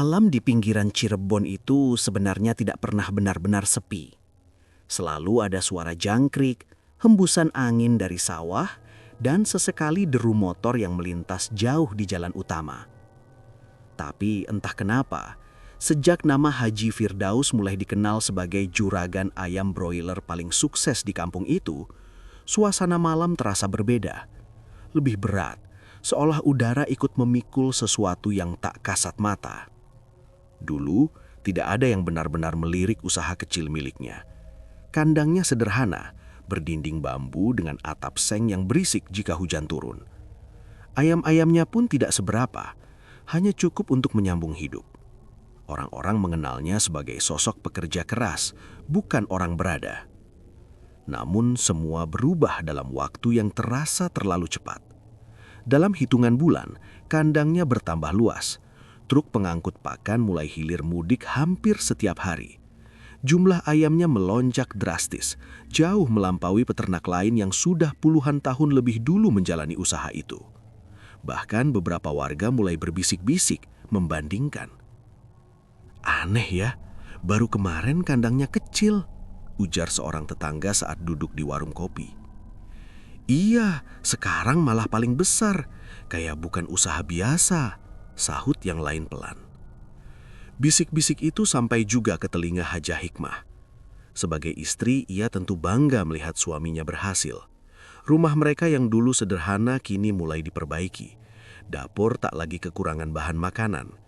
Malam di pinggiran Cirebon itu sebenarnya tidak pernah benar-benar sepi. Selalu ada suara jangkrik, hembusan angin dari sawah, dan sesekali deru motor yang melintas jauh di jalan utama. Tapi entah kenapa, sejak nama Haji Firdaus mulai dikenal sebagai juragan ayam broiler paling sukses di kampung itu, suasana malam terasa berbeda. Lebih berat, seolah udara ikut memikul sesuatu yang tak kasat mata. Dulu, tidak ada yang benar-benar melirik usaha kecil miliknya. Kandangnya sederhana, berdinding bambu dengan atap seng yang berisik jika hujan turun. Ayam-ayamnya pun tidak seberapa, hanya cukup untuk menyambung hidup. Orang-orang mengenalnya sebagai sosok pekerja keras, bukan orang berada. Namun semua berubah dalam waktu yang terasa terlalu cepat. Dalam hitungan bulan, kandangnya bertambah luas. Truk pengangkut pakan mulai hilir mudik hampir setiap hari. Jumlah ayamnya melonjak drastis, jauh melampaui peternak lain yang sudah puluhan tahun lebih dulu menjalani usaha itu. Bahkan beberapa warga mulai berbisik-bisik membandingkan. Aneh ya, baru kemarin kandangnya kecil, ujar seorang tetangga saat duduk di warung kopi. Iya, sekarang malah paling besar, kayak bukan usaha biasa, sahut yang lain pelan. Bisik-bisik itu sampai juga ke telinga Hajah Hikmah. Sebagai istri, ia tentu bangga melihat suaminya berhasil. Rumah mereka yang dulu sederhana kini mulai diperbaiki. Dapur tak lagi kekurangan bahan makanan.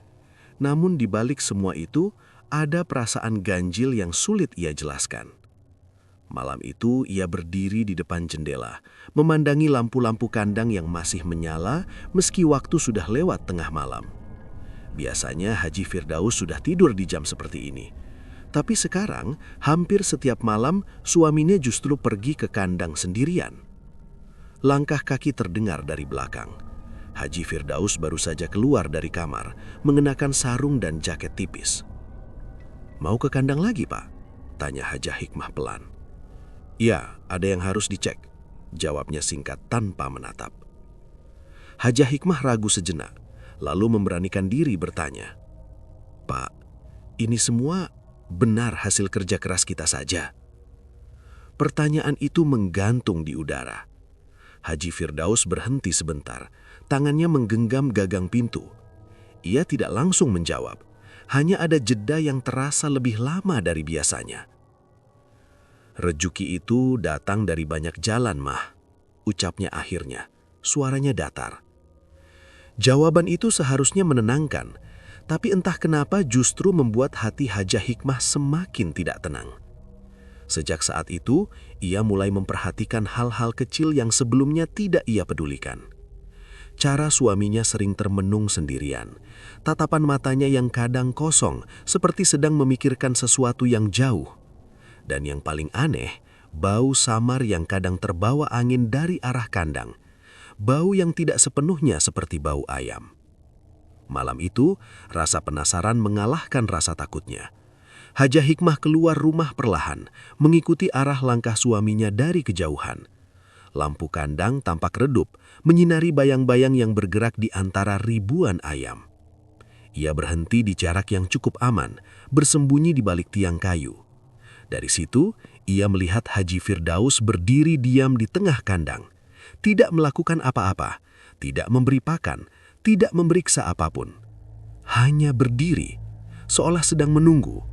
Namun di balik semua itu, ada perasaan ganjil yang sulit ia jelaskan. Malam itu ia berdiri di depan jendela, memandangi lampu-lampu kandang yang masih menyala meski waktu sudah lewat tengah malam. Biasanya Haji Firdaus sudah tidur di jam seperti ini. Tapi sekarang, hampir setiap malam suaminya justru pergi ke kandang sendirian. Langkah kaki terdengar dari belakang. Haji Firdaus baru saja keluar dari kamar, mengenakan sarung dan jaket tipis. "Mau ke kandang lagi, Pak?" tanya Hajah Hikmah pelan. "Ya, ada yang harus dicek," jawabnya singkat tanpa menatap. Hajah Hikmah ragu sejenak, lalu memberanikan diri bertanya, "Pak, ini semua benar hasil kerja keras kita saja?" Pertanyaan itu menggantung di udara. Haji Firdaus berhenti sebentar, tangannya menggenggam gagang pintu. Ia tidak langsung menjawab, hanya ada jeda yang terasa lebih lama dari biasanya. "Rejuki itu datang dari banyak jalan, Mah," ucapnya akhirnya, suaranya datar. Jawaban itu seharusnya menenangkan, tapi entah kenapa justru membuat hati Hajah Hikmah semakin tidak tenang. Sejak saat itu, ia mulai memperhatikan hal-hal kecil yang sebelumnya tidak ia pedulikan. Cara suaminya sering termenung sendirian, tatapan matanya yang kadang kosong seperti sedang memikirkan sesuatu yang jauh. Dan yang paling aneh, bau samar yang kadang terbawa angin dari arah kandang. Bau yang tidak sepenuhnya seperti bau ayam. Malam itu, rasa penasaran mengalahkan rasa takutnya. Hajah Hikmah keluar rumah perlahan, mengikuti arah langkah suaminya dari kejauhan. Lampu kandang tampak redup, menyinari bayang-bayang yang bergerak di antara ribuan ayam. Ia berhenti di jarak yang cukup aman, bersembunyi di balik tiang kayu. Dari situ, ia melihat Haji Firdaus berdiri diam di tengah kandang. Tidak melakukan apa-apa, tidak memberi pakan, tidak memeriksa apapun. Hanya berdiri, seolah sedang menunggu.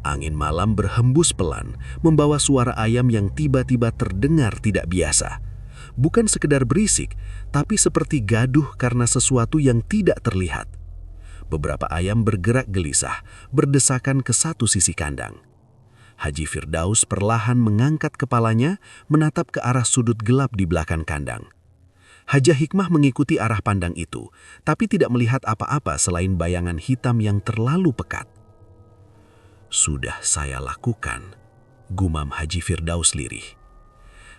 Angin malam berhembus pelan, membawa suara ayam yang tiba-tiba terdengar tidak biasa. Bukan sekedar berisik, tapi seperti gaduh karena sesuatu yang tidak terlihat. Beberapa ayam bergerak gelisah, berdesakan ke satu sisi kandang. Haji Firdaus perlahan mengangkat kepalanya, menatap ke arah sudut gelap di belakang kandang. Hajah Hikmah mengikuti arah pandang itu, tapi tidak melihat apa-apa selain bayangan hitam yang terlalu pekat. "Sudah saya lakukan," gumam Haji Firdaus lirih.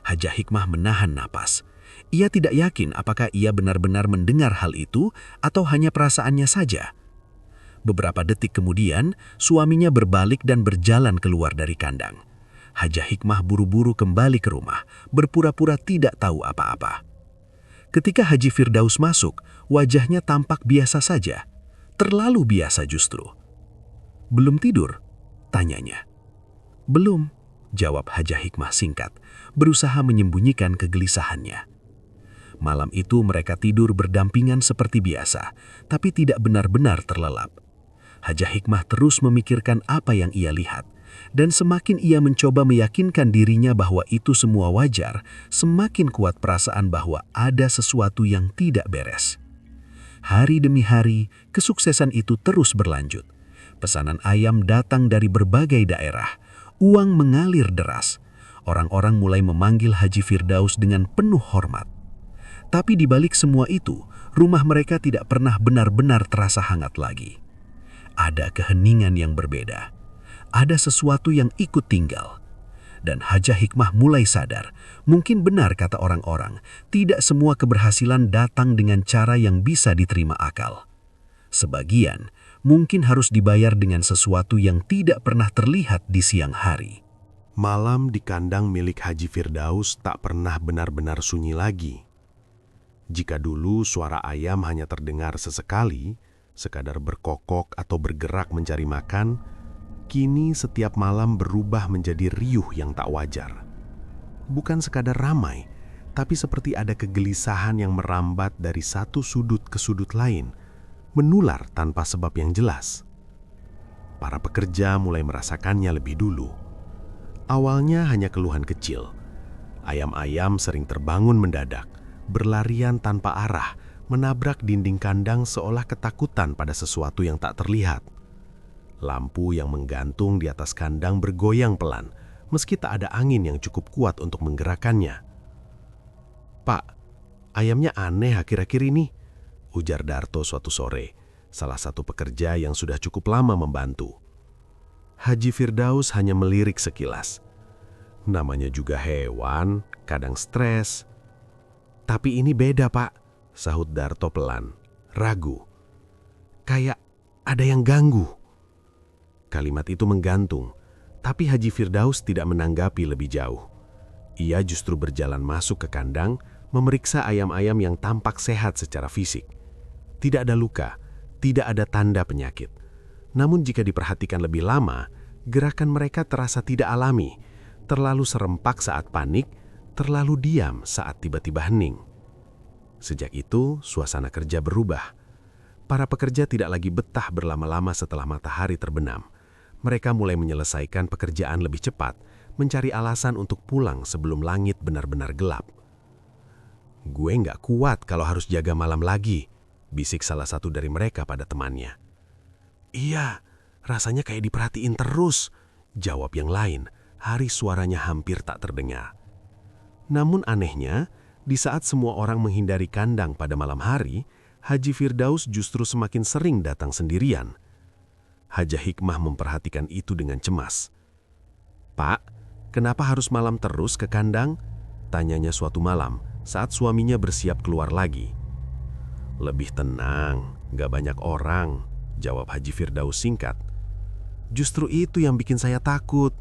Hajah Hikmah menahan napas. Ia tidak yakin apakah ia benar-benar mendengar hal itu atau hanya perasaannya saja. Beberapa detik kemudian, suaminya berbalik dan berjalan keluar dari kandang. Hajah Hikmah buru-buru kembali ke rumah, berpura-pura tidak tahu apa-apa. Ketika Haji Firdaus masuk, wajahnya tampak biasa saja. Terlalu biasa justru. Belum tidur? Tanyanya. Belum, jawab Hajah Hikmah singkat, berusaha menyembunyikan kegelisahannya. Malam itu mereka tidur berdampingan seperti biasa, tapi tidak benar-benar terlelap. Hajah Hikmah terus memikirkan apa yang ia lihat, dan semakin ia mencoba meyakinkan dirinya bahwa itu semua wajar, semakin kuat perasaan bahwa ada sesuatu yang tidak beres. Hari demi hari, kesuksesan itu terus berlanjut. Pesanan ayam datang dari berbagai daerah, uang mengalir deras. Orang-orang mulai memanggil Haji Firdaus dengan penuh hormat. Tapi di balik semua itu, rumah mereka tidak pernah benar-benar terasa hangat lagi. Ada keheningan yang berbeda. Ada sesuatu yang ikut tinggal. Dan Hajah Hikmah mulai sadar, mungkin benar kata orang-orang, tidak semua keberhasilan datang dengan cara yang bisa diterima akal. Sebagian mungkin harus dibayar dengan sesuatu yang tidak pernah terlihat di siang hari. Malam di kandang milik Haji Firdaus tak pernah benar-benar sunyi lagi. Jika dulu suara ayam hanya terdengar sesekali, sekadar berkokok atau bergerak mencari makan, kini setiap malam berubah menjadi riuh yang tak wajar. Bukan sekadar ramai, tapi seperti ada kegelisahan yang merambat dari satu sudut ke sudut lain, menular tanpa sebab yang jelas. Para pekerja mulai merasakannya lebih dulu. Awalnya hanya keluhan kecil. Ayam-ayam sering terbangun mendadak, berlarian tanpa arah, menabrak dinding kandang seolah ketakutan pada sesuatu yang tak terlihat. Lampu yang menggantung di atas kandang bergoyang pelan, meski tak ada angin yang cukup kuat untuk menggerakkannya. "Pak, ayamnya aneh akhir-akhir ini," ujar Darto suatu sore, salah satu pekerja yang sudah cukup lama membantu. Haji Firdaus hanya melirik sekilas. Namanya juga hewan, kadang stres. "Tapi ini beda, Pak," sahut Darto pelan, ragu. "Kayak ada yang ganggu." Kalimat itu menggantung, tapi Haji Firdaus tidak menanggapi lebih jauh. Ia justru berjalan masuk ke kandang, memeriksa ayam-ayam yang tampak sehat secara fisik. Tidak ada luka, tidak ada tanda penyakit. Namun jika diperhatikan lebih lama, gerakan mereka terasa tidak alami, terlalu serempak saat panik, terlalu diam saat tiba-tiba hening. Sejak itu, suasana kerja berubah. Para pekerja tidak lagi betah berlama-lama setelah matahari terbenam. Mereka mulai menyelesaikan pekerjaan lebih cepat, mencari alasan untuk pulang sebelum langit benar-benar gelap. "Gue nggak kuat kalau harus jaga malam lagi," bisik salah satu dari mereka pada temannya. "Iya, rasanya kayak diperhatiin terus," jawab yang lain. Hari suaranya hampir tak terdengar. Namun anehnya, di saat semua orang menghindari kandang pada malam hari, Haji Firdaus justru semakin sering datang sendirian. Hajah Hikmah memperhatikan itu dengan cemas. "Pak, kenapa harus malam terus ke kandang?" tanyanya suatu malam saat suaminya bersiap keluar lagi. "Lebih tenang, gak banyak orang," jawab Haji Firdaus singkat. "Justru itu yang bikin saya takut."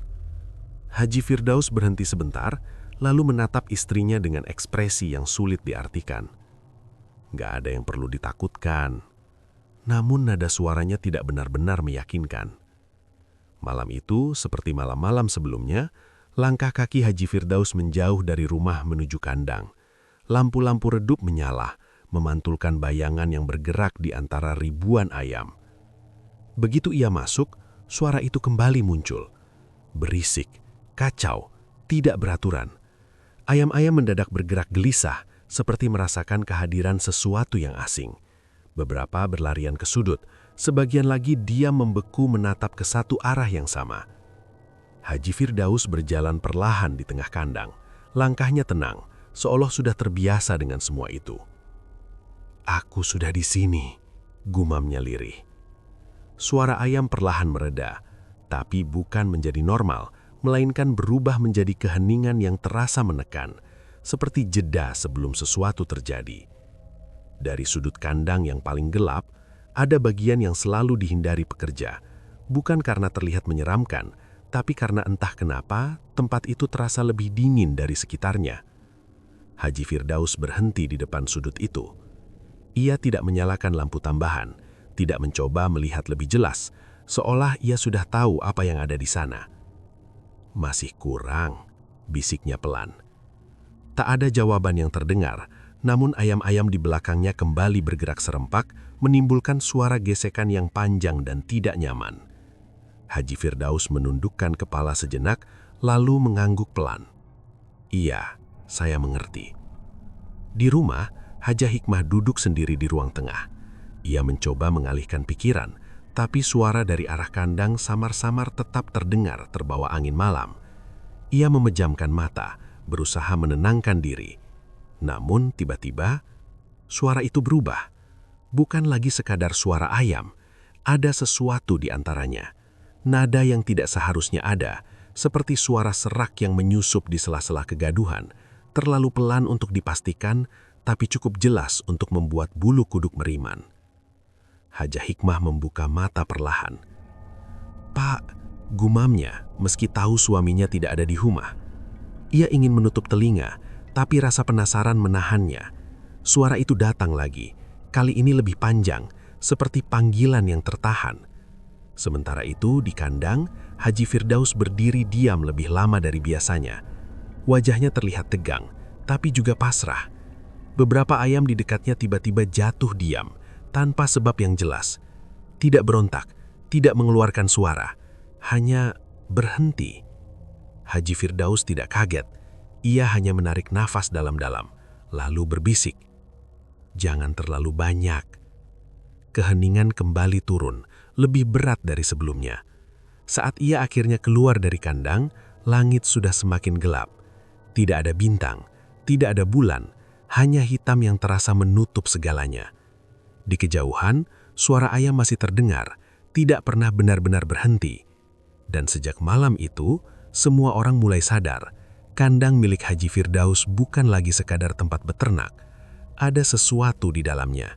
Haji Firdaus berhenti sebentar, lalu menatap istrinya dengan ekspresi yang sulit diartikan. "Gak ada yang perlu ditakutkan." Namun nada suaranya tidak benar-benar meyakinkan. Malam itu, seperti malam-malam sebelumnya, langkah kaki Haji Firdaus menjauh dari rumah menuju kandang. Lampu-lampu redup menyala, memantulkan bayangan yang bergerak di antara ribuan ayam. Begitu ia masuk, suara itu kembali muncul. Berisik, kacau, tidak beraturan. Ayam-ayam mendadak bergerak gelisah, seperti merasakan kehadiran sesuatu yang asing. Beberapa berlarian ke sudut, sebagian lagi diam membeku menatap ke satu arah yang sama. Haji Firdaus berjalan perlahan di tengah kandang. Langkahnya tenang, seolah sudah terbiasa dengan semua itu. "Aku sudah di sini," gumamnya lirih. Suara ayam perlahan mereda, tapi bukan menjadi normal, melainkan berubah menjadi keheningan yang terasa menekan, seperti jeda sebelum sesuatu terjadi. Dari sudut kandang yang paling gelap, ada bagian yang selalu dihindari pekerja, bukan karena terlihat menyeramkan, tapi karena entah kenapa tempat itu terasa lebih dingin dari sekitarnya. Haji Firdaus berhenti di depan sudut itu. Ia tidak menyalakan lampu tambahan, tidak mencoba melihat lebih jelas, seolah ia sudah tahu apa yang ada di sana. "Masih kurang," bisiknya pelan. Tak ada jawaban yang terdengar, namun ayam-ayam di belakangnya kembali bergerak serempak, menimbulkan suara gesekan yang panjang dan tidak nyaman. Haji Firdaus menundukkan kepala sejenak, lalu mengangguk pelan. "Iya, saya mengerti." Di rumah, Hajah Hikmah duduk sendiri di ruang tengah. Ia mencoba mengalihkan pikiran, tapi suara dari arah kandang samar-samar tetap terdengar terbawa angin malam. Ia memejamkan mata, berusaha menenangkan diri. Namun tiba-tiba, suara itu berubah. Bukan lagi sekadar suara ayam, ada sesuatu di antaranya. Nada yang tidak seharusnya ada, seperti suara serak yang menyusup di sela-sela kegaduhan, terlalu pelan untuk dipastikan, tapi cukup jelas untuk membuat bulu kuduk meriman. Hajah Hikmah membuka mata perlahan. "Pak," gumamnya meski tahu suaminya tidak ada di rumah. Ia ingin menutup telinga, tapi rasa penasaran menahannya. Suara itu datang lagi, kali ini lebih panjang, seperti panggilan yang tertahan. Sementara itu, di kandang, Haji Firdaus berdiri diam lebih lama dari biasanya. Wajahnya terlihat tegang, tapi juga pasrah. Beberapa ayam di dekatnya tiba-tiba jatuh diam, tanpa sebab yang jelas. Tidak berontak, tidak mengeluarkan suara, hanya berhenti. Haji Firdaus tidak kaget. Ia hanya menarik nafas dalam-dalam, lalu berbisik, "Jangan terlalu banyak." Keheningan kembali turun, lebih berat dari sebelumnya. Saat ia akhirnya keluar dari kandang, langit sudah semakin gelap. Tidak ada bintang, tidak ada bulan, hanya hitam yang terasa menutup segalanya. Di kejauhan, suara ayam masih terdengar, tidak pernah benar-benar berhenti. Dan sejak malam itu, semua orang mulai sadar, kandang milik Haji Firdaus bukan lagi sekadar tempat beternak. Ada sesuatu di dalamnya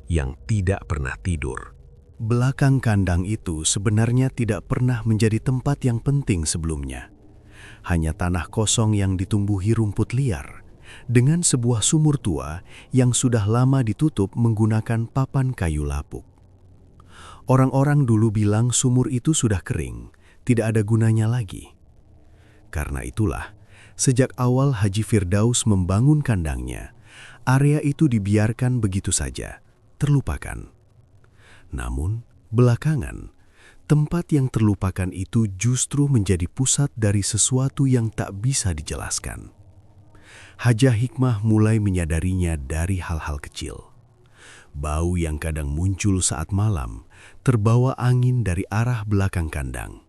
yang tidak pernah tidur. Belakang kandang itu sebenarnya tidak pernah menjadi tempat yang penting sebelumnya. Hanya tanah kosong yang ditumbuhi rumput liar, dengan sebuah sumur tua yang sudah lama ditutup menggunakan papan kayu lapuk. Orang-orang dulu bilang sumur itu sudah kering, tidak ada gunanya lagi. Karena itulah, sejak awal Haji Firdaus membangun kandangnya, area itu dibiarkan begitu saja, terlupakan. Namun, belakangan, tempat yang terlupakan itu justru menjadi pusat dari sesuatu yang tak bisa dijelaskan. Hajah Hikmah mulai menyadarinya dari hal-hal kecil. Bau yang kadang muncul saat malam, terbawa angin dari arah belakang kandang.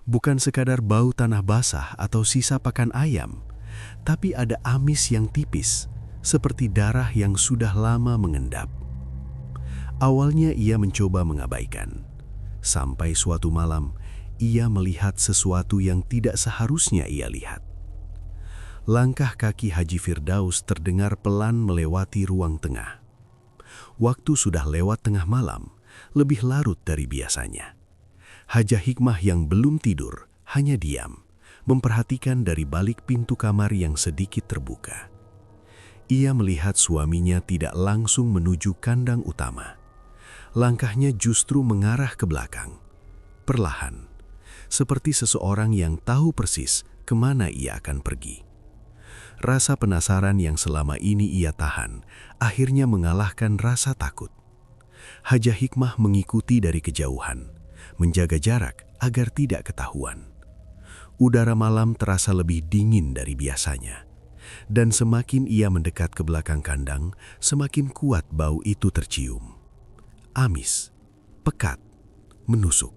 Bukan sekadar bau tanah basah atau sisa pakan ayam, tapi ada amis yang tipis, seperti darah yang sudah lama mengendap. Awalnya ia mencoba mengabaikan. Sampai suatu malam, ia melihat sesuatu yang tidak seharusnya ia lihat. Langkah kaki Haji Firdaus terdengar pelan melewati ruang tengah. Waktu sudah lewat tengah malam, lebih larut dari biasanya. Hajah Hikmah yang belum tidur hanya diam, memperhatikan dari balik pintu kamar yang sedikit terbuka. Ia melihat suaminya tidak langsung menuju kandang utama. Langkahnya justru mengarah ke belakang, perlahan, seperti seseorang yang tahu persis kemana ia akan pergi. Rasa penasaran yang selama ini ia tahan, akhirnya mengalahkan rasa takut. Hajah Hikmah mengikuti dari kejauhan, menjaga jarak agar tidak ketahuan. Udara malam terasa lebih dingin dari biasanya, dan semakin ia mendekat ke belakang kandang, semakin kuat bau itu tercium. Amis, pekat, menusuk.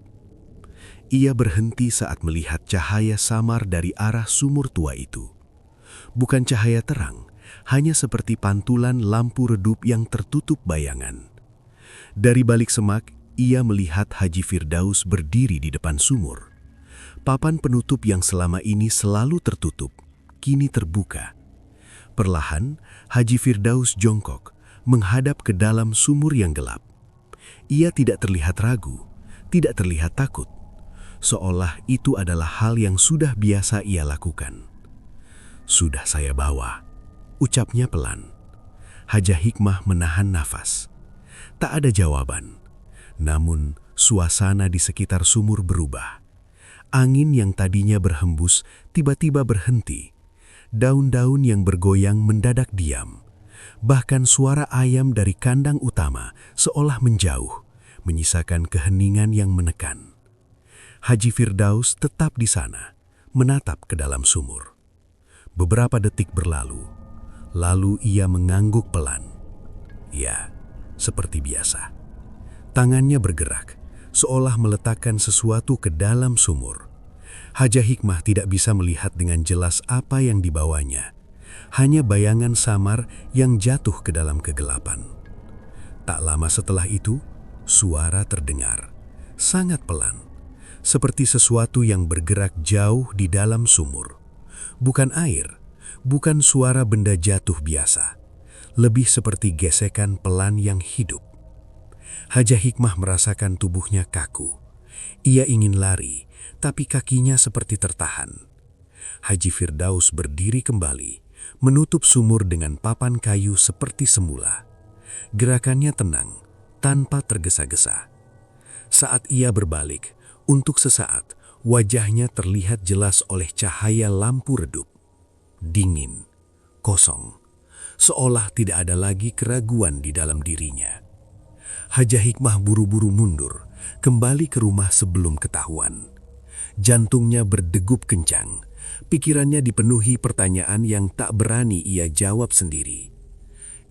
Ia berhenti saat melihat cahaya samar dari arah sumur tua itu. Bukan cahaya terang, hanya seperti pantulan lampu redup yang tertutup bayangan. Dari balik semak, ia melihat Haji Firdaus berdiri di depan sumur. Papan penutup yang selama ini selalu tertutup, kini terbuka. Perlahan, Haji Firdaus jongkok, menghadap ke dalam sumur yang gelap. Ia tidak terlihat ragu, tidak terlihat takut, seolah itu adalah hal yang sudah biasa ia lakukan. "Sudah saya bawa," ucapnya pelan. Hajah Hikmah menahan nafas. Tak ada jawaban. Namun, suasana di sekitar sumur berubah. Angin yang tadinya berhembus tiba-tiba berhenti. Daun-daun yang bergoyang mendadak diam. Bahkan suara ayam dari kandang utama seolah menjauh, menyisakan keheningan yang menekan. Haji Firdaus tetap di sana, menatap ke dalam sumur. Beberapa detik berlalu, lalu ia mengangguk pelan. Ya, seperti biasa. Tangannya bergerak, seolah meletakkan sesuatu ke dalam sumur. Haja Hikmah tidak bisa melihat dengan jelas apa yang dibawanya. Hanya bayangan samar yang jatuh ke dalam kegelapan. Tak lama setelah itu, suara terdengar, sangat pelan, seperti sesuatu yang bergerak jauh di dalam sumur. Bukan air, bukan suara benda jatuh biasa, lebih seperti gesekan pelan yang hidup. Haja Hikmah merasakan tubuhnya kaku. Ia ingin lari, tapi kakinya seperti tertahan. Haji Firdaus berdiri kembali, menutup sumur dengan papan kayu seperti semula. Gerakannya tenang, tanpa tergesa-gesa. Saat ia berbalik, untuk sesaat, wajahnya terlihat jelas oleh cahaya lampu redup. Dingin, kosong, seolah tidak ada lagi keraguan di dalam dirinya. Haja Hikmah buru-buru mundur, kembali ke rumah sebelum ketahuan. Jantungnya berdegup kencang, pikirannya dipenuhi pertanyaan yang tak berani ia jawab sendiri.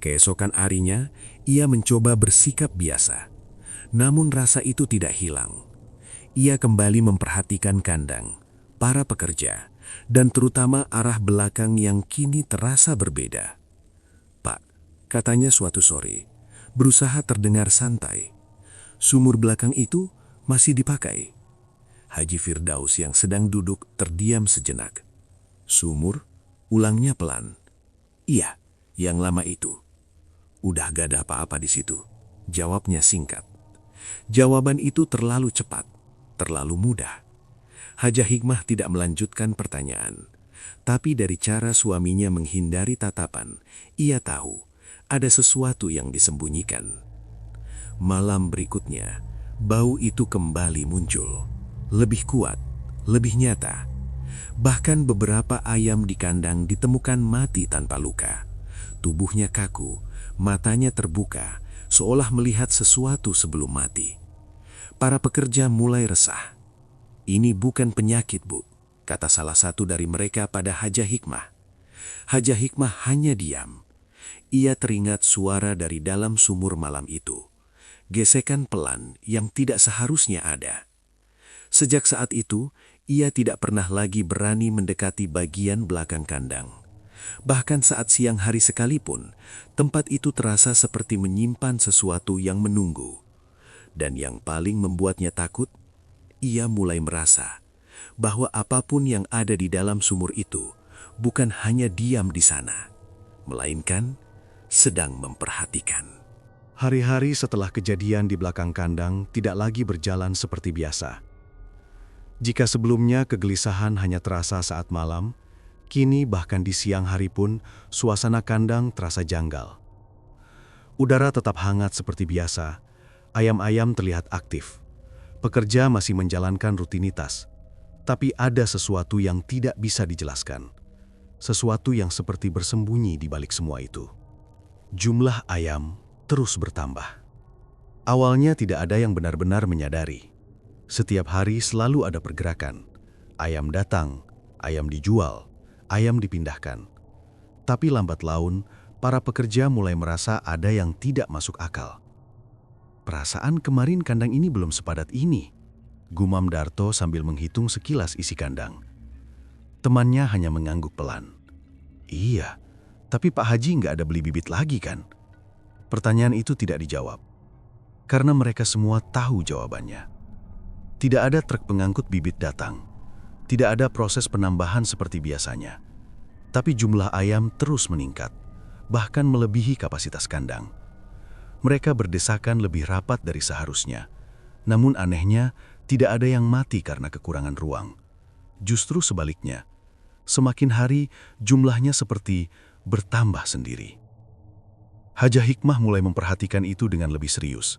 Keesokan harinya, ia mencoba bersikap biasa. Namun rasa itu tidak hilang. Ia kembali memperhatikan kandang, para pekerja, dan terutama arah belakang yang kini terasa berbeda. "Pak," katanya suatu sore, berusaha terdengar santai. "Sumur belakang itu masih dipakai." Haji Firdaus yang sedang duduk terdiam sejenak. "Sumur?" ulangnya pelan. "Iya, yang lama itu." "Udah gak ada apa-apa di situ," jawabnya singkat. Jawaban itu terlalu cepat, terlalu mudah. Haja Hikmah tidak melanjutkan pertanyaan. Tapi dari cara suaminya menghindari tatapan, ia tahu ada sesuatu yang disembunyikan. Malam berikutnya, bau itu kembali muncul. Lebih kuat, lebih nyata. Bahkan beberapa ayam di kandang ditemukan mati tanpa luka. Tubuhnya kaku, matanya terbuka, seolah melihat sesuatu sebelum mati. Para pekerja mulai resah. "Ini bukan penyakit, Bu," kata salah satu dari mereka pada Haja Hikmah. Haja Hikmah hanya diam. Ia teringat suara dari dalam sumur malam itu. Gesekan pelan yang tidak seharusnya ada. Sejak saat itu, ia tidak pernah lagi berani mendekati bagian belakang kandang. Bahkan saat siang hari sekalipun, tempat itu terasa seperti menyimpan sesuatu yang menunggu. Dan yang paling membuatnya takut, ia mulai merasa bahwa apapun yang ada di dalam sumur itu bukan hanya diam di sana, melainkan sedang memperhatikan. Hari-hari setelah kejadian di belakang kandang tidak lagi berjalan seperti biasa. Jika sebelumnya kegelisahan hanya terasa saat malam, kini bahkan di siang hari pun suasana kandang terasa janggal. Udara tetap hangat seperti biasa, ayam-ayam terlihat aktif. Pekerja masih menjalankan rutinitas, tapi ada sesuatu yang tidak bisa dijelaskan. Sesuatu yang seperti bersembunyi di balik semua itu. Jumlah ayam terus bertambah. Awalnya tidak ada yang benar-benar menyadari. Setiap hari selalu ada pergerakan. Ayam datang, ayam dijual, ayam dipindahkan. Tapi lambat laun, para pekerja mulai merasa ada yang tidak masuk akal. "Perasaan kemarin kandang ini belum sepadat ini," gumam Darto sambil menghitung sekilas isi kandang. Temannya hanya mengangguk pelan. "Iya, tapi Pak Haji nggak ada beli bibit lagi kan?" Pertanyaan itu tidak dijawab, karena mereka semua tahu jawabannya. Tidak ada truk pengangkut bibit datang. Tidak ada proses penambahan seperti biasanya. Tapi jumlah ayam terus meningkat, bahkan melebihi kapasitas kandang. Mereka berdesakan lebih rapat dari seharusnya. Namun anehnya, tidak ada yang mati karena kekurangan ruang. Justru sebaliknya, semakin hari jumlahnya seperti bertambah sendiri. Haja Hikmah mulai memperhatikan itu dengan lebih serius.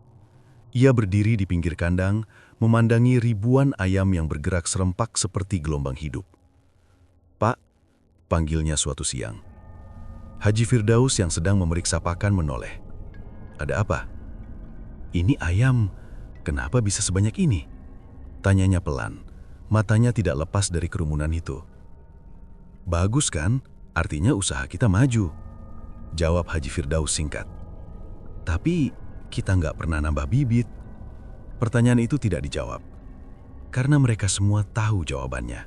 Ia berdiri di pinggir kandang, memandangi ribuan ayam yang bergerak serempak seperti gelombang hidup. "Pak," panggilnya suatu siang. Haji Firdaus yang sedang memeriksa pakan menoleh. "Ada apa?" "Ini ayam, kenapa bisa sebanyak ini?" tanyanya pelan. Matanya tidak lepas dari kerumunan itu. "Bagus kan? Artinya usaha kita maju," jawab Haji Firdaus singkat. "Tapi kita nggak pernah nambah bibit." Pertanyaan itu tidak dijawab, karena mereka semua tahu jawabannya.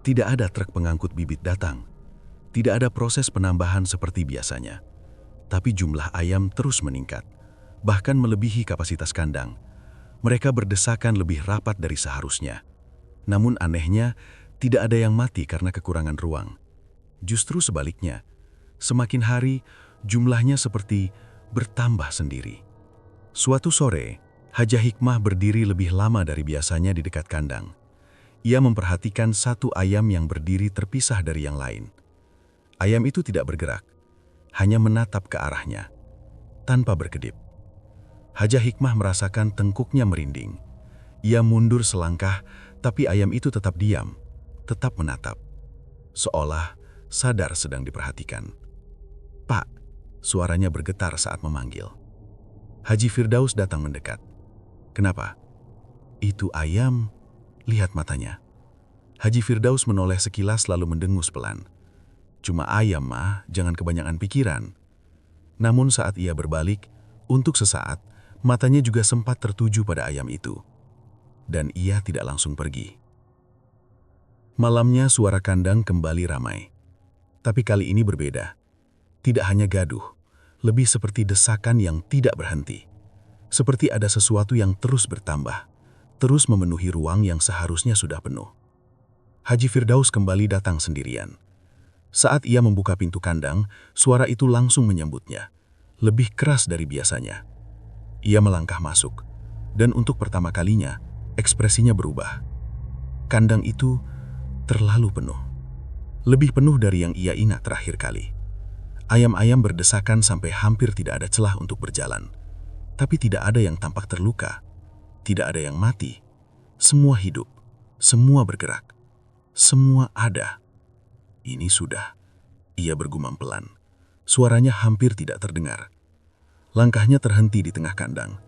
Tidak ada truk pengangkut bibit datang. Tidak ada proses penambahan seperti biasanya. Tapi jumlah ayam terus meningkat, bahkan melebihi kapasitas kandang. Mereka berdesakan lebih rapat dari seharusnya. Namun anehnya, tidak ada yang mati karena kekurangan ruang. Justru sebaliknya, semakin hari jumlahnya seperti bertambah sendiri. Suatu sore, Hajah Hikmah berdiri lebih lama dari biasanya di dekat kandang. Ia memperhatikan satu ayam yang berdiri terpisah dari yang lain. Ayam itu tidak bergerak, hanya menatap ke arahnya, tanpa berkedip. Hajah Hikmah merasakan tengkuknya merinding. Ia mundur selangkah, tapi ayam itu tetap diam, tetap menatap, seolah sadar sedang diperhatikan. "Pak," suaranya bergetar saat memanggil. Haji Firdaus datang mendekat. "Kenapa?" "Itu ayam, lihat matanya." Haji Firdaus menoleh sekilas lalu mendengus pelan. "Cuma ayam, mah, jangan kebanyakan pikiran." Namun saat ia berbalik, untuk sesaat, matanya juga sempat tertuju pada ayam itu. Dan ia tidak langsung pergi. Malamnya suara kandang kembali ramai. Tapi kali ini berbeda. Tidak hanya gaduh, lebih seperti desakan yang tidak berhenti. Seperti ada sesuatu yang terus bertambah, terus memenuhi ruang yang seharusnya sudah penuh. Haji Firdaus kembali datang sendirian. Saat ia membuka pintu kandang, suara itu langsung menyambutnya, lebih keras dari biasanya. Ia melangkah masuk, dan untuk pertama kalinya, ekspresinya berubah. Kandang itu terlalu penuh. Lebih penuh dari yang ia ingat terakhir kali. Ayam-ayam berdesakan sampai hampir tidak ada celah untuk berjalan. Tapi tidak ada yang tampak terluka. Tidak ada yang mati. Semua hidup. Semua bergerak. Semua ada. "Ini sudah," ia bergumam pelan. Suaranya hampir tidak terdengar. Langkahnya terhenti di tengah kandang.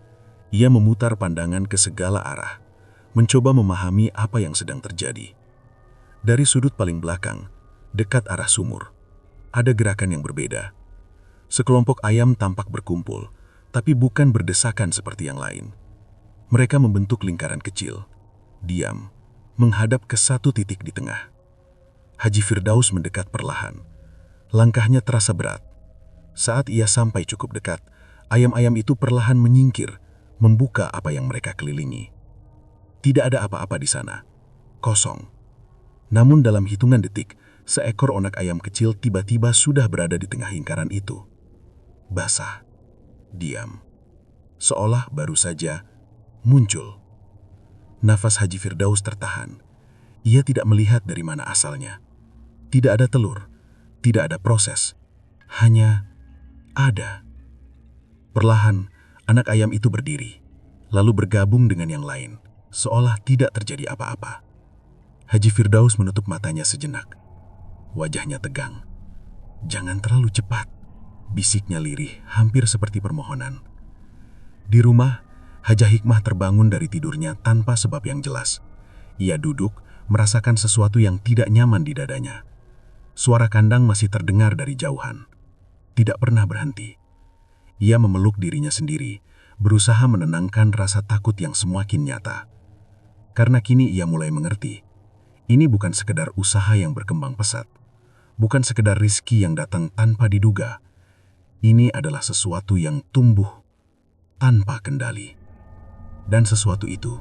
Ia memutar pandangan ke segala arah, mencoba memahami apa yang sedang terjadi. Dari sudut paling belakang, dekat arah sumur, ada gerakan yang berbeda. Sekelompok ayam tampak berkumpul, tapi bukan berdesakan seperti yang lain. Mereka membentuk lingkaran kecil, diam, menghadap ke satu titik di tengah. Haji Firdaus mendekat perlahan. Langkahnya terasa berat. Saat ia sampai cukup dekat, ayam-ayam itu perlahan menyingkir, membuka apa yang mereka kelilingi. Tidak ada apa-apa di sana. Kosong. Namun dalam hitungan detik, seekor onak ayam kecil tiba-tiba sudah berada di tengah lingkaran itu. Basah. Diam. Seolah baru saja muncul. Nafas Haji Firdaus tertahan. Ia tidak melihat dari mana asalnya. Tidak ada telur. Tidak ada proses. Hanya ada. Perlahan, anak ayam itu berdiri, lalu bergabung dengan yang lain, seolah tidak terjadi apa-apa. Haji Firdaus menutup matanya sejenak. Wajahnya tegang. "Jangan terlalu cepat," bisiknya lirih, hampir seperti permohonan. Di rumah, Hajah Hikmah terbangun dari tidurnya tanpa sebab yang jelas. Ia duduk, merasakan sesuatu yang tidak nyaman di dadanya. Suara kandang masih terdengar dari jauhan. Tidak pernah berhenti. Ia memeluk dirinya sendiri, berusaha menenangkan rasa takut yang semakin nyata. Karena kini ia mulai mengerti. Ini bukan sekedar usaha yang berkembang pesat. Bukan sekedar rizki yang datang tanpa diduga. Ini adalah sesuatu yang tumbuh tanpa kendali. Dan sesuatu itu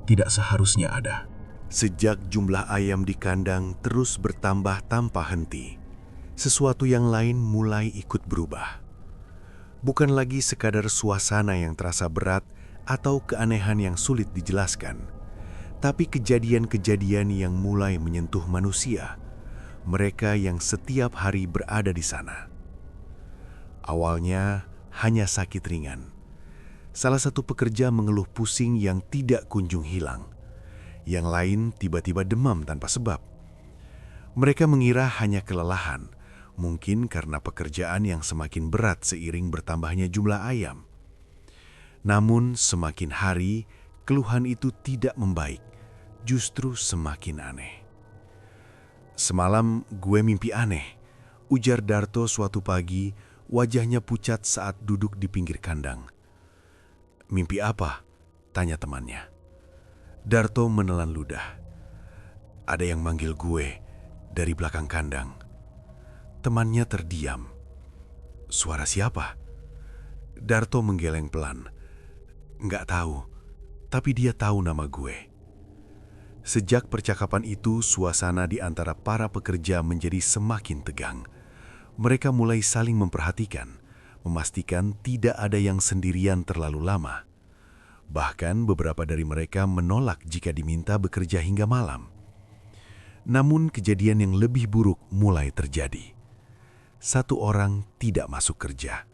tidak seharusnya ada. Sejak jumlah ayam di kandang terus bertambah tanpa henti, sesuatu yang lain mulai ikut berubah. Bukan lagi sekadar suasana yang terasa berat atau keanehan yang sulit dijelaskan, tapi kejadian-kejadian yang mulai menyentuh manusia, mereka yang setiap hari berada di sana. Awalnya hanya sakit ringan, Salah satu pekerja mengeluh pusing yang tidak kunjung hilang. Yang lain tiba-tiba demam tanpa sebab. Mereka mengira hanya kelelahan, mungkin karena pekerjaan yang semakin berat seiring bertambahnya jumlah ayam. Namun semakin hari, keluhan itu tidak membaik, justru semakin aneh. "Semalam gue mimpi aneh," ujar Darto suatu pagi, wajahnya pucat saat duduk di pinggir kandang. "Mimpi apa?" tanya temannya. Darto menelan ludah. "Ada yang manggil gue dari belakang kandang." Temannya terdiam. "Suara siapa?" Darto menggeleng pelan. "Nggak tahu, tapi dia tahu nama gue." Sejak percakapan itu, suasana di antara para pekerja menjadi semakin tegang. Mereka mulai saling memperhatikan, memastikan tidak ada yang sendirian terlalu lama. Bahkan beberapa dari mereka menolak jika diminta bekerja hingga malam. Namun kejadian yang lebih buruk mulai terjadi. Satu orang tidak masuk kerja.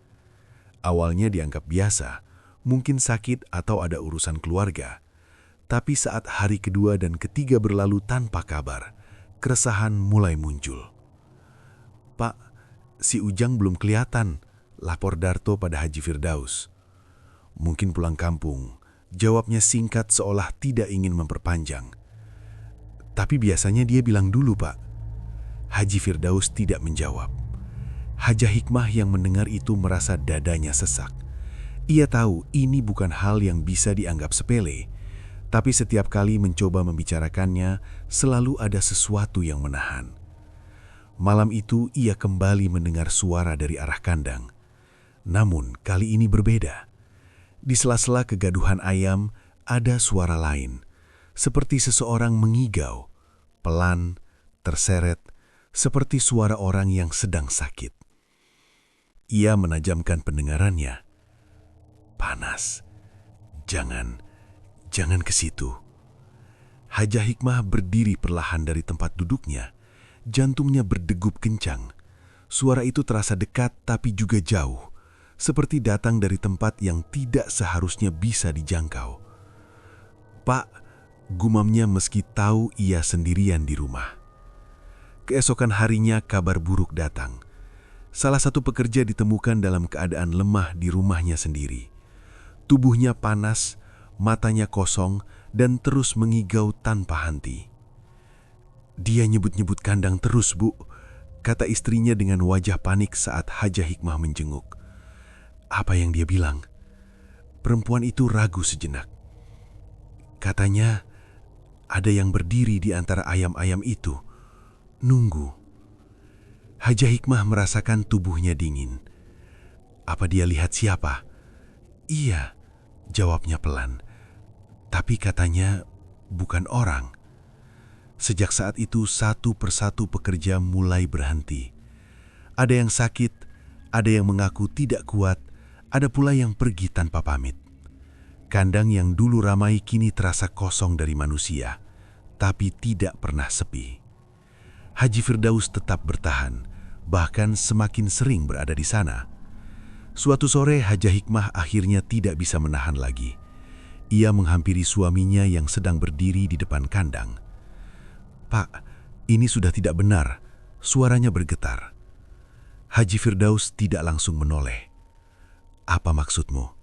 Awalnya dianggap biasa, mungkin sakit atau ada urusan keluarga. Tapi saat hari kedua dan ketiga berlalu tanpa kabar, keresahan mulai muncul. "Pak, si Ujang belum kelihatan," lapor Darto pada Haji Firdaus. "Mungkin pulang kampung," jawabnya singkat seolah tidak ingin memperpanjang. "Tapi biasanya dia bilang dulu, Pak." Haji Firdaus tidak menjawab. Hajah Hikmah yang mendengar itu merasa dadanya sesak. Ia tahu ini bukan hal yang bisa dianggap sepele, tapi setiap kali mencoba membicarakannya, selalu ada sesuatu yang menahan. Malam itu ia kembali mendengar suara dari arah kandang. Namun kali ini berbeda. Di sela-sela kegaduhan ayam, ada suara lain, seperti seseorang mengigau, pelan, terseret, seperti suara orang yang sedang sakit. Ia menajamkan pendengarannya. "Panas. Jangan ke situ." Hajah Hikmah berdiri perlahan dari tempat duduknya. Jantungnya berdegup kencang. Suara itu terasa dekat tapi juga jauh, seperti datang dari tempat yang tidak seharusnya bisa dijangkau. "Pak," gumamnya meski tahu ia sendirian di rumah. Keesokan harinya kabar buruk datang. Salah satu pekerja ditemukan dalam keadaan lemah di rumahnya sendiri. Tubuhnya panas, matanya kosong, dan terus mengigau tanpa henti. "Dia nyebut-nyebut kandang terus, Bu," kata istrinya dengan wajah panik saat Hajah Hikmah menjenguk. "Apa yang dia bilang?" Perempuan itu ragu sejenak. "Katanya ada yang berdiri di antara ayam-ayam itu, nunggu." Hajah Hikmah merasakan tubuhnya dingin. "Apa dia lihat siapa?" "Iya," jawabnya pelan. "Tapi katanya bukan orang." Sejak saat itu satu persatu pekerja mulai berhenti. Ada yang sakit, ada yang mengaku tidak kuat, ada pula yang pergi tanpa pamit. Kandang yang dulu ramai kini terasa kosong dari manusia, tapi tidak pernah sepi. Haji Firdaus tetap bertahan, bahkan semakin sering berada di sana. Suatu sore Hajah Hikmah akhirnya tidak bisa menahan lagi. Ia menghampiri suaminya yang sedang berdiri di depan kandang. "Pak, ini sudah tidak benar," suaranya bergetar. Haji Firdaus tidak langsung menoleh. "Apa maksudmu?"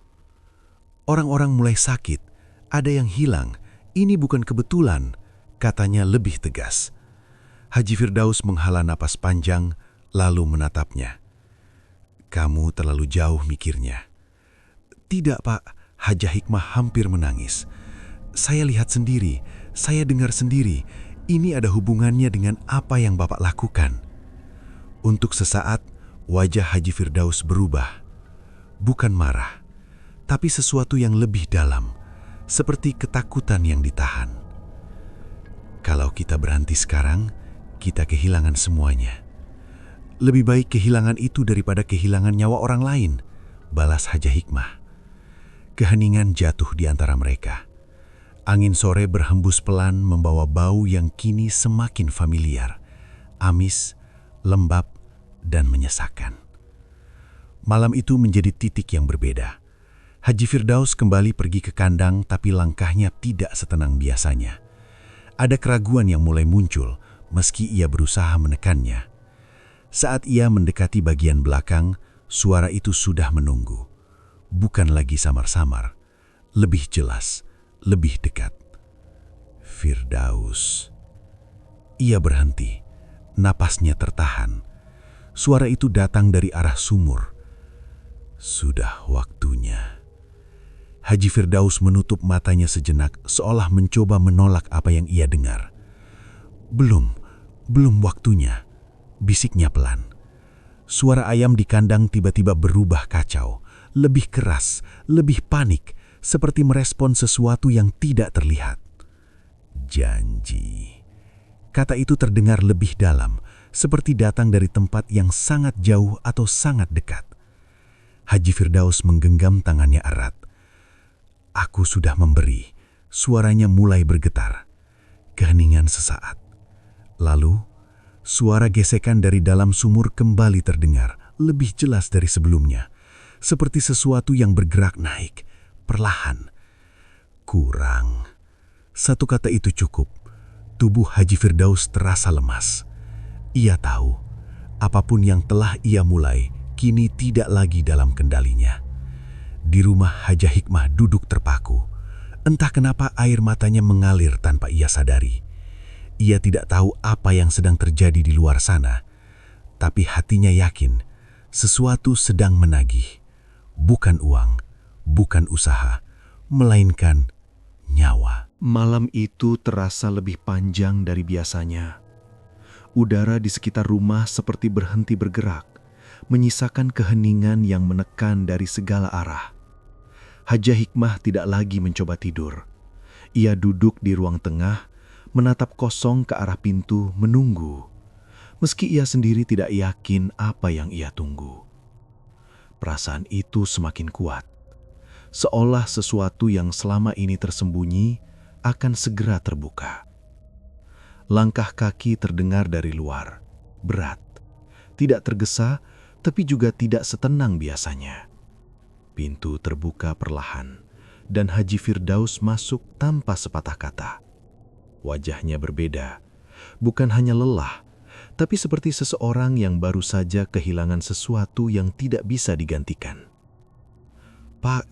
"Orang-orang mulai sakit, ada yang hilang, ini bukan kebetulan," katanya lebih tegas. Haji Firdaus menghela napas panjang, lalu menatapnya. "Kamu terlalu jauh mikirnya." "Tidak, Pak," Hajah Hikmah hampir menangis. "Saya lihat sendiri, saya dengar sendiri, ini ada hubungannya dengan apa yang Bapak lakukan." Untuk sesaat, wajah Haji Firdaus berubah. Bukan marah, tapi sesuatu yang lebih dalam, seperti ketakutan yang ditahan. "Kalau kita berhenti sekarang, kita kehilangan semuanya. Lebih baik kehilangan itu daripada kehilangan nyawa orang lain," balas Hajah Hikmah. Keheningan jatuh di antara mereka. Angin sore berhembus pelan membawa bau yang kini semakin familiar, amis, lembab, dan menyesakan. Malam itu menjadi titik yang berbeda. Haji Firdaus kembali pergi ke kandang, tapi langkahnya tidak setenang biasanya. Ada keraguan yang mulai muncul, meski ia berusaha menekannya. Saat ia mendekati bagian belakang, suara itu sudah menunggu. Bukan lagi samar-samar, lebih jelas, lebih dekat. Firdaus. Ia berhenti, napasnya tertahan. Suara itu datang dari arah sumur. Sudah waktunya. Haji Firdaus menutup matanya sejenak, seolah mencoba menolak apa yang ia dengar. Belum waktunya, bisiknya pelan. Suara ayam di kandang tiba-tiba berubah kacau, lebih keras, lebih panik, seperti merespon sesuatu yang tidak terlihat. Janji. Kata itu terdengar lebih dalam, seperti datang dari tempat yang sangat jauh atau sangat dekat. Haji Firdaus menggenggam tangannya erat. Aku sudah memberi. Suaranya mulai bergetar. Keheningan sesaat. Lalu, suara gesekan dari dalam sumur kembali terdengar, lebih jelas dari sebelumnya. Seperti sesuatu yang bergerak naik, perlahan. Kurang. Satu kata itu cukup. Tubuh Haji Firdaus terasa lemas. Ia tahu, apapun yang telah ia mulai, kini tidak lagi dalam kendalinya. Di rumah Hajah Hikmah duduk terpaku. Entah kenapa air matanya mengalir tanpa ia sadari. Ia tidak tahu apa yang sedang terjadi di luar sana, tapi hatinya yakin sesuatu sedang menagih. Bukan uang, bukan usaha, melainkan nyawa. Malam itu terasa lebih panjang dari biasanya. Udara di sekitar rumah seperti berhenti bergerak, menyisakan keheningan yang menekan dari segala arah. Hajah Hikmah tidak lagi mencoba tidur. Ia duduk di ruang tengah, menatap kosong ke arah pintu, menunggu. Meski ia sendiri tidak yakin apa yang ia tunggu. Perasaan itu semakin kuat, seolah sesuatu yang selama ini tersembunyi akan segera terbuka. Langkah kaki terdengar dari luar, berat, tidak tergesa, tapi juga tidak setenang biasanya. Pintu terbuka perlahan, dan Haji Firdaus masuk tanpa sepatah kata. Wajahnya berbeda, bukan hanya lelah, tapi seperti seseorang yang baru saja kehilangan sesuatu yang tidak bisa digantikan. "Pak,"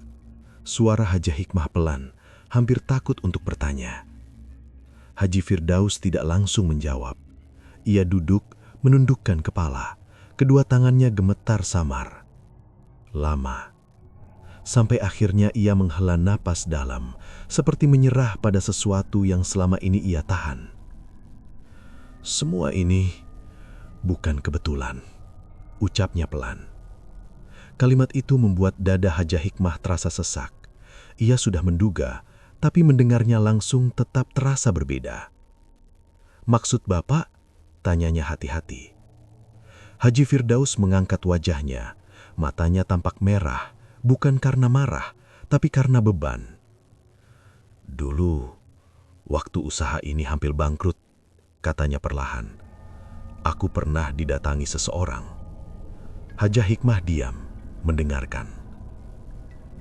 suara Hajah Hikmah pelan, hampir takut untuk bertanya. Haji Firdaus tidak langsung menjawab. Ia duduk, menundukkan kepala. Kedua tangannya gemetar samar. Lama. Sampai akhirnya ia menghela napas dalam, seperti menyerah pada sesuatu yang selama ini ia tahan. "Semua ini bukan kebetulan," ucapnya pelan. Kalimat itu membuat dada Hajah Hikmah terasa sesak. Ia sudah menduga, tapi mendengarnya langsung tetap terasa berbeda. "Maksud Bapak?" tanyanya hati-hati. Haji Firdaus mengangkat wajahnya. Matanya tampak merah, bukan karena marah, tapi karena beban. "Dulu, waktu usaha ini hampir bangkrut," katanya perlahan. "Aku pernah didatangi seseorang." Hajah Hikmah diam, mendengarkan.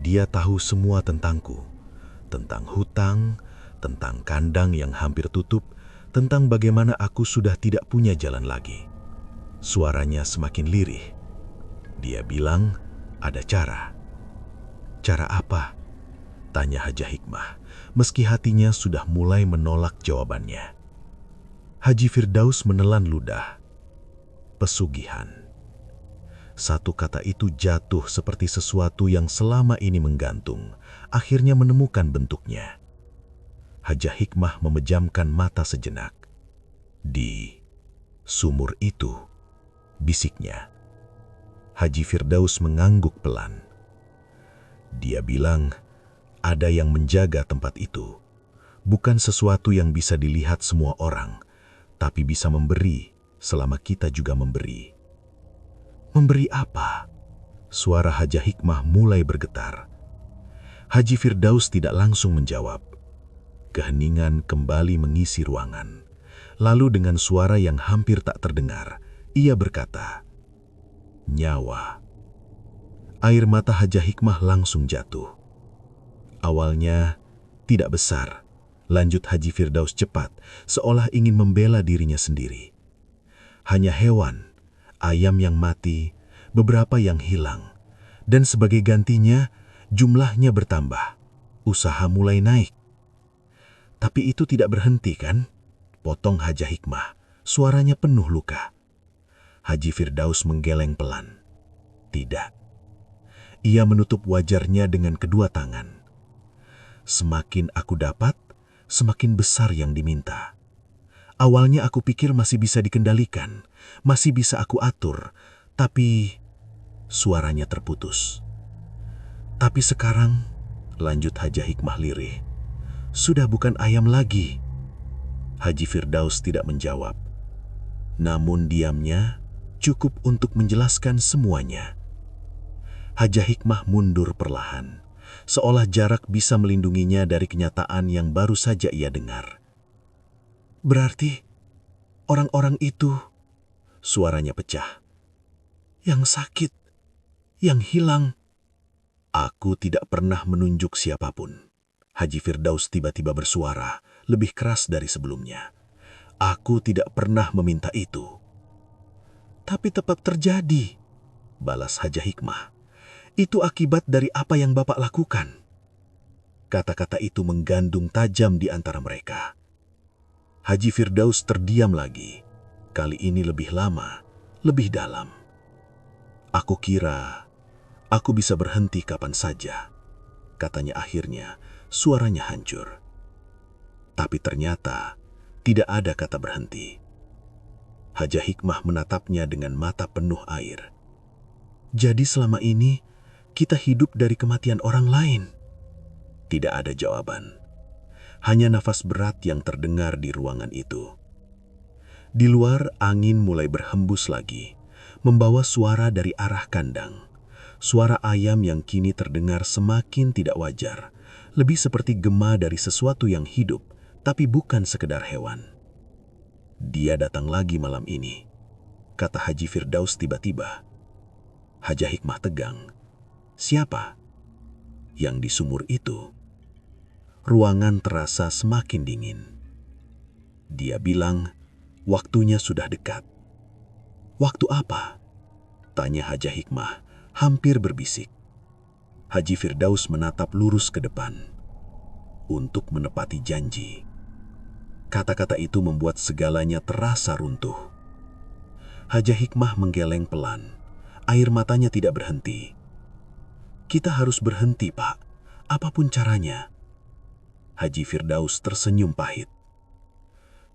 Dia tahu semua tentangku, tentang hutang, tentang kandang yang hampir tutup, tentang bagaimana aku sudah tidak punya jalan lagi. Suaranya semakin lirih. Dia bilang, ada cara. "Cara apa?" tanya Hajah Hikmah, meski hatinya sudah mulai menolak jawabannya. Haji Firdaus menelan ludah. Pesugihan. Satu kata itu jatuh seperti sesuatu yang selama ini menggantung, akhirnya menemukan bentuknya. Hajah Hikmah memejamkan mata sejenak. "Di sumur itu," bisiknya. Haji Firdaus mengangguk pelan. Dia bilang, ada yang menjaga tempat itu. Bukan sesuatu yang bisa dilihat semua orang, tapi bisa memberi selama kita juga memberi. "Memberi apa?" Suara Hajah Hikmah mulai bergetar. Haji Firdaus tidak langsung menjawab. Keheningan kembali mengisi ruangan. Lalu dengan suara yang hampir tak terdengar, ia berkata, "Nyawa." Air mata Hajah Hikmah langsung jatuh. Awalnya tidak besar, lanjut Haji Firdaus cepat, seolah ingin membela dirinya sendiri. Hanya hewan, ayam yang mati, beberapa yang hilang, dan sebagai gantinya jumlahnya bertambah. Usaha mulai naik. Tapi itu tidak berhenti kan? Potong Hajah Hikmah, suaranya penuh luka. Haji Firdaus menggeleng pelan. Tidak. Ia menutup wajarnya dengan kedua tangan. Semakin aku dapat, semakin besar yang diminta. Awalnya aku pikir masih bisa dikendalikan, masih bisa aku atur, tapi suaranya terputus. Tapi sekarang, lanjut Hajah Hikmah lirih, sudah bukan ayam lagi. Haji Firdaus tidak menjawab. Namun diamnya cukup untuk menjelaskan semuanya. Hajah Hikmah mundur perlahan, seolah jarak bisa melindunginya dari kenyataan yang baru saja ia dengar. Berarti orang-orang itu, suaranya pecah, yang sakit, yang hilang. Aku tidak pernah menunjuk siapapun. Haji Firdaus tiba-tiba bersuara, lebih keras dari sebelumnya. Aku tidak pernah meminta itu. Tapi tetap terjadi, balas Hajah Hikmah. Itu akibat dari apa yang Bapak lakukan. Kata-kata itu menggandung tajam di antara mereka. Haji Firdaus terdiam lagi. Kali ini lebih lama, lebih dalam. Aku kira aku bisa berhenti kapan saja, katanya akhirnya, suaranya hancur. Tapi ternyata tidak ada kata berhenti. Hajah Hikmah menatapnya dengan mata penuh air. Jadi selama ini kita hidup dari kematian orang lain? Tidak ada jawaban. Hanya nafas berat yang terdengar di ruangan itu. Di luar angin mulai berhembus lagi, membawa suara dari arah kandang. Suara ayam yang kini terdengar semakin tidak wajar, lebih seperti gema dari sesuatu yang hidup, tapi bukan sekedar hewan. Dia datang lagi malam ini, kata Haji Firdaus tiba-tiba. Hajah Hikmah tegang. Siapa? Yang di sumur itu. Ruangan terasa semakin dingin. Dia bilang, waktunya sudah dekat. Waktu apa? Tanya Hajah Hikmah, hampir berbisik. Haji Firdaus menatap lurus ke depan. Untuk menepati janji. Kata-kata itu membuat segalanya terasa runtuh. Hajah Hikmah menggeleng pelan. Air matanya tidak berhenti. Kita harus berhenti, Pak. Apapun caranya. Haji Firdaus tersenyum pahit.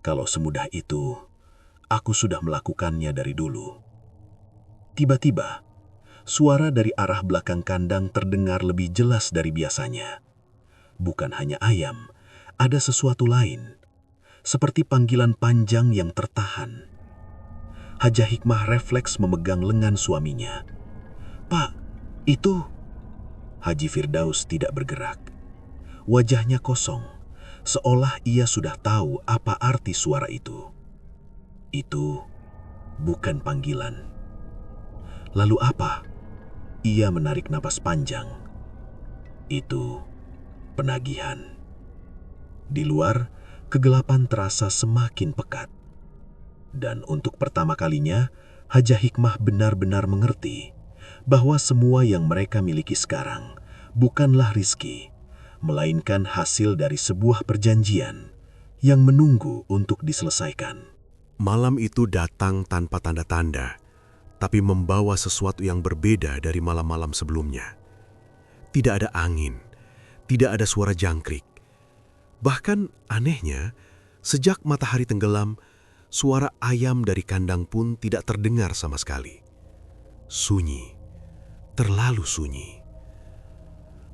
Kalau semudah itu, aku sudah melakukannya dari dulu. Tiba-tiba, suara dari arah belakang kandang terdengar lebih jelas dari biasanya. Bukan hanya ayam, ada sesuatu lain. Seperti panggilan panjang yang tertahan. Hajah Hikmah refleks memegang lengan suaminya. Pak, itu... Haji Firdaus tidak bergerak. Wajahnya kosong, seolah ia sudah tahu apa arti suara itu. Itu bukan panggilan. Lalu apa? Ia menarik napas panjang. Itu penagihan. Di luar, kegelapan terasa semakin pekat. Dan untuk pertama kalinya, Hajah Hikmah benar-benar mengerti bahwa semua yang mereka miliki sekarang bukanlah rizki, melainkan hasil dari sebuah perjanjian yang menunggu untuk diselesaikan. Malam itu datang tanpa tanda-tanda, tapi membawa sesuatu yang berbeda dari malam-malam sebelumnya. Tidak ada angin, tidak ada suara jangkrik. Bahkan anehnya, sejak matahari tenggelam, suara ayam dari kandang pun tidak terdengar sama sekali. Sunyi, terlalu sunyi.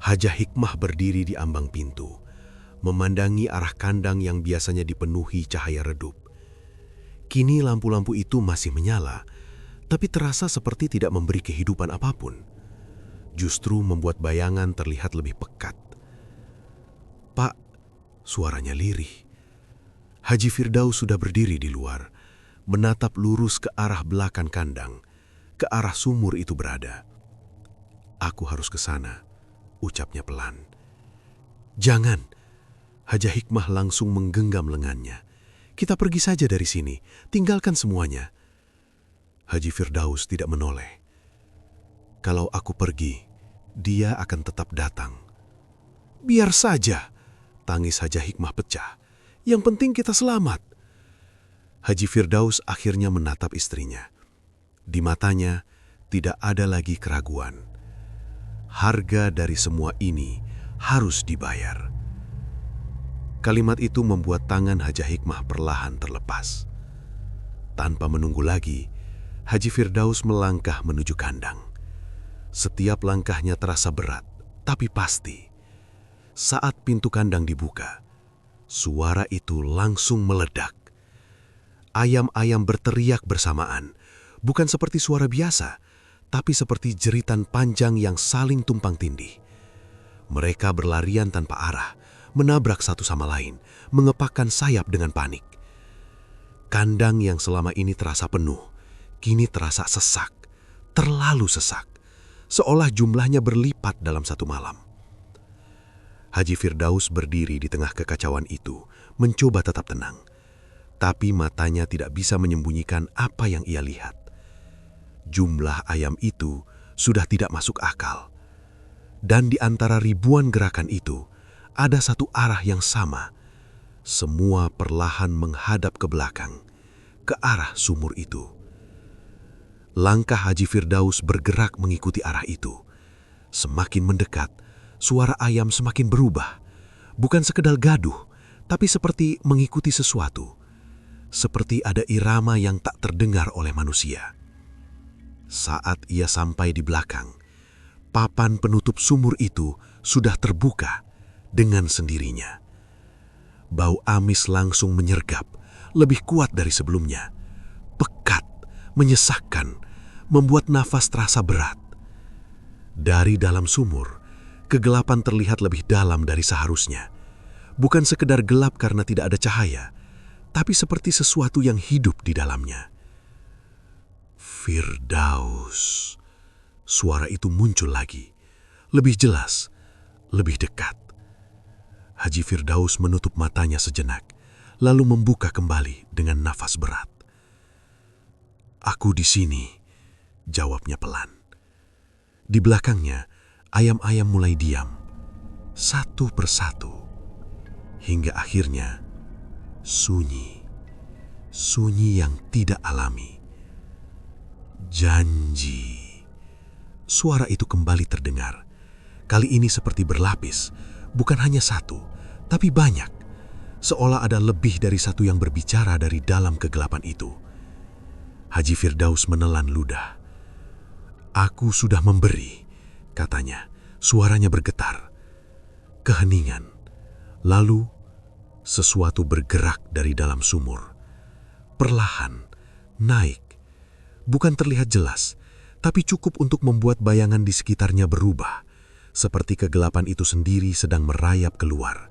Hajah Hikmah berdiri di ambang pintu, memandangi arah kandang yang biasanya dipenuhi cahaya redup. Kini lampu-lampu itu masih menyala, tapi terasa seperti tidak memberi kehidupan apapun. Justru membuat bayangan terlihat lebih pekat. Pak, suaranya lirih. Haji Firdaus sudah berdiri di luar, menatap lurus ke arah belakang kandang, ke arah sumur itu berada. Aku harus ke sana, ucapnya pelan. "Jangan." Haja Hikmah langsung menggenggam lengannya. "Kita pergi saja dari sini, tinggalkan semuanya." Haji Firdaus tidak menoleh. "Kalau aku pergi, dia akan tetap datang." "Biar saja," tangis Haja Hikmah pecah. "Yang penting kita selamat." Haji Firdaus akhirnya menatap istrinya. Di matanya tidak ada lagi keraguan. Harga dari semua ini harus dibayar. Kalimat itu membuat tangan Haja Hikmah perlahan terlepas. Tanpa menunggu lagi, Haji Firdaus melangkah menuju kandang. Setiap langkahnya terasa berat, tapi pasti. Saat pintu kandang dibuka, suara itu langsung meledak. Ayam-ayam berteriak bersamaan, bukan seperti suara biasa, tapi seperti jeritan panjang yang saling tumpang tindih. Mereka berlarian tanpa arah, menabrak satu sama lain, mengepakkan sayap dengan panik. Kandang yang selama ini terasa penuh, kini terasa sesak, terlalu sesak, seolah jumlahnya berlipat dalam satu malam. Haji Firdaus berdiri di tengah kekacauan itu, mencoba tetap tenang. Tapi matanya tidak bisa menyembunyikan apa yang ia lihat. Jumlah ayam itu sudah tidak masuk akal. Dan di antara ribuan gerakan itu, ada satu arah yang sama. Semua perlahan menghadap ke belakang, ke arah sumur itu. Langkah Haji Firdaus bergerak mengikuti arah itu. Semakin mendekat, suara ayam semakin berubah. Bukan sekedar gaduh, tapi seperti mengikuti sesuatu. Seperti ada irama yang tak terdengar oleh manusia. Saat ia sampai di belakang, papan penutup sumur itu sudah terbuka dengan sendirinya. Bau amis langsung menyergap, lebih kuat dari sebelumnya. Pekat, menyesakkan, membuat nafas terasa berat. Dari dalam sumur, kegelapan terlihat lebih dalam dari seharusnya. Bukan sekedar gelap karena tidak ada cahaya, tapi seperti sesuatu yang hidup di dalamnya. "Firdaus." Suara itu muncul lagi, lebih jelas, lebih dekat. Haji Firdaus menutup matanya sejenak, lalu membuka kembali dengan nafas berat. "Aku di sini," jawabnya pelan. Di belakangnya, ayam-ayam mulai diam, satu persatu, hingga akhirnya sunyi, sunyi yang tidak alami. "Janji." Suara itu kembali terdengar. Kali ini seperti berlapis, bukan hanya satu, tapi banyak. Seolah ada lebih dari satu yang berbicara dari dalam kegelapan itu. Haji Firdaus menelan ludah. "Aku sudah memberi," katanya. Suaranya bergetar. Keheningan. Lalu sesuatu bergerak dari dalam sumur. Perlahan, naik. Bukan terlihat jelas, tapi cukup untuk membuat bayangan di sekitarnya berubah. Seperti kegelapan itu sendiri sedang merayap keluar.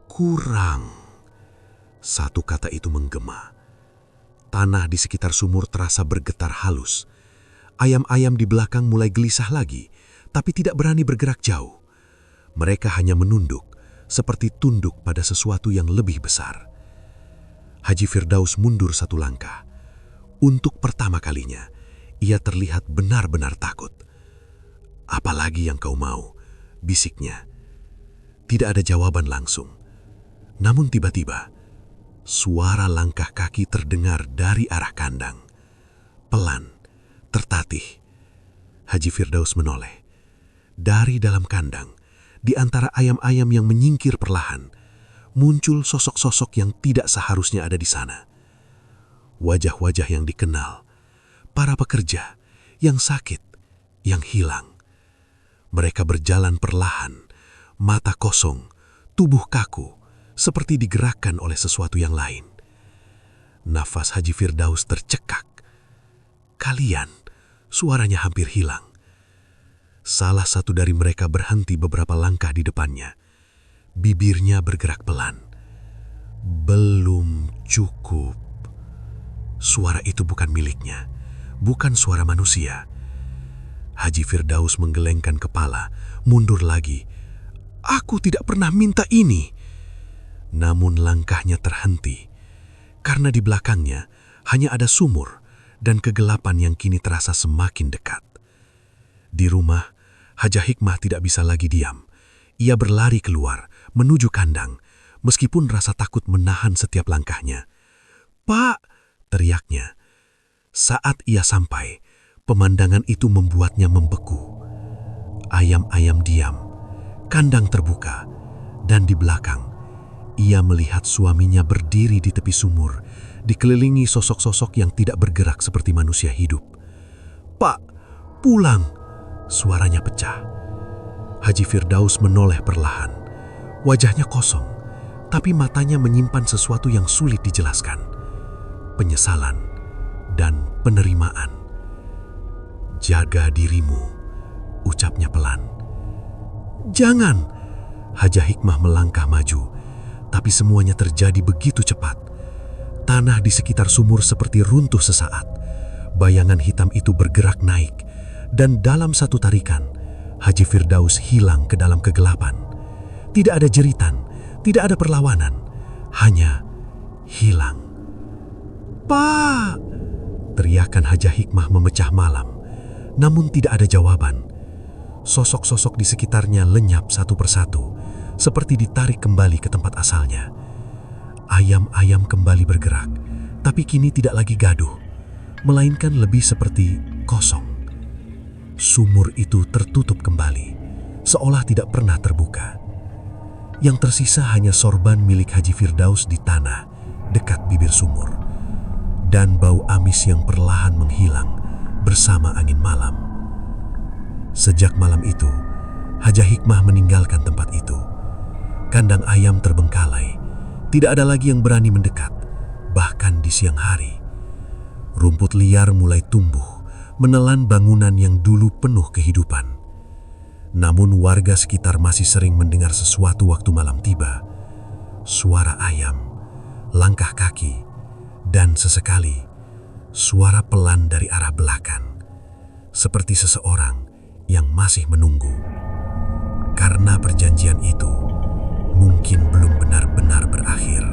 "Kurang." Satu kata itu menggema. Tanah di sekitar sumur terasa bergetar halus. Ayam-ayam di belakang mulai gelisah lagi, tapi tidak berani bergerak jauh. Mereka hanya menunduk, seperti tunduk pada sesuatu yang lebih besar. Haji Firdaus mundur satu langkah. Untuk pertama kalinya, ia terlihat benar-benar takut. "Apalagi yang kau mau?" bisiknya. Tidak ada jawaban langsung. Namun tiba-tiba, suara langkah kaki terdengar dari arah kandang. Pelan, tertatih. Haji Firdaus menoleh. Dari dalam kandang, di antara ayam-ayam yang menyingkir perlahan, muncul sosok-sosok yang tidak seharusnya ada di sana. Wajah-wajah yang dikenal, para pekerja yang sakit, yang hilang. Mereka berjalan perlahan, mata kosong, tubuh kaku, seperti digerakkan oleh sesuatu yang lain. Nafas Haji Firdaus tercekak. "Kalian," suaranya hampir hilang. Salah satu dari mereka berhenti beberapa langkah di depannya. Bibirnya bergerak pelan. "Belum cukup." Suara itu bukan miliknya, bukan suara manusia. Haji Firdaus menggelengkan kepala, mundur lagi. Aku tidak pernah minta ini. Namun langkahnya terhenti, karena di belakangnya hanya ada sumur dan kegelapan yang kini terasa semakin dekat. Di rumah, Hajah Hikmah tidak bisa lagi diam. Ia berlari keluar, menuju kandang, meskipun rasa takut menahan setiap langkahnya. "Pak!" teriaknya. Saat ia sampai, pemandangan itu membuatnya membeku. Ayam-ayam diam, kandang terbuka, dan di belakang, ia melihat suaminya berdiri di tepi sumur, dikelilingi sosok-sosok yang tidak bergerak seperti manusia hidup. "Pak, pulang!" suaranya pecah. Haji Firdaus menoleh perlahan. Wajahnya kosong, tapi matanya menyimpan sesuatu yang sulit dijelaskan. Penyesalan dan penerimaan. "Jaga dirimu," ucapnya pelan. "Jangan!" Hajah Hikmah melangkah maju, tapi semuanya terjadi begitu cepat. Tanah di sekitar sumur seperti runtuh sesaat. Bayangan hitam itu bergerak naik, dan dalam satu tarikan, Haji Firdaus hilang ke dalam kegelapan. Tidak ada jeritan, tidak ada perlawanan, hanya hilang. "Pak!" teriakan Hajah Hikmah memecah malam, namun tidak ada jawaban. Sosok-sosok di sekitarnya lenyap satu persatu, seperti ditarik kembali ke tempat asalnya. Ayam-ayam kembali bergerak, tapi kini tidak lagi gaduh, melainkan lebih seperti kosong. Sumur itu tertutup kembali, seolah tidak pernah terbuka. Yang tersisa hanya sorban milik Haji Firdaus di tanah dekat bibir sumur, dan bau amis yang perlahan menghilang bersama angin malam. Sejak malam itu, Hajah Hikmah meninggalkan tempat itu. Kandang ayam terbengkalai, tidak ada lagi yang berani mendekat, bahkan di siang hari. Rumput liar mulai tumbuh, menelan bangunan yang dulu penuh kehidupan. Namun warga sekitar masih sering mendengar sesuatu waktu malam tiba. Suara ayam, langkah kaki, dan sesekali suara pelan dari arah belakang. Seperti seseorang yang masih menunggu. Karena perjanjian itu mungkin belum benar-benar berakhir.